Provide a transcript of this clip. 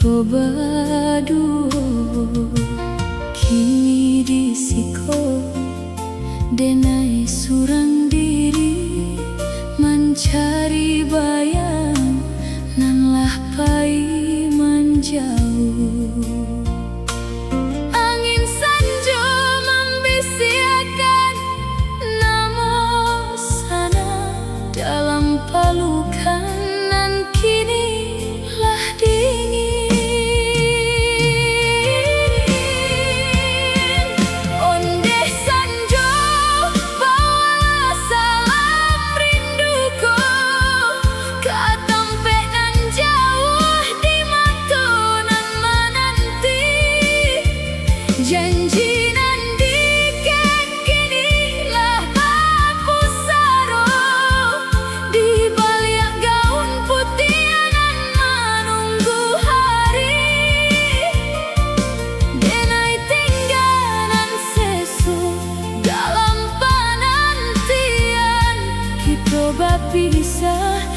badu kini disiko denai surang diri mencari bayang nan lah pai menjauh. Angin sanjo membisiakan namo sana dalam pelukan nan kini lah dingin. Ondeh sanjo bawalah salam rinduku ke tempat nan jauh di mata nan menanti. Janji nan diikat kini lah berpusara di balik gaun putih nan menunggu hari. Denai tinggalan sesu dalam penantian kita berpisah.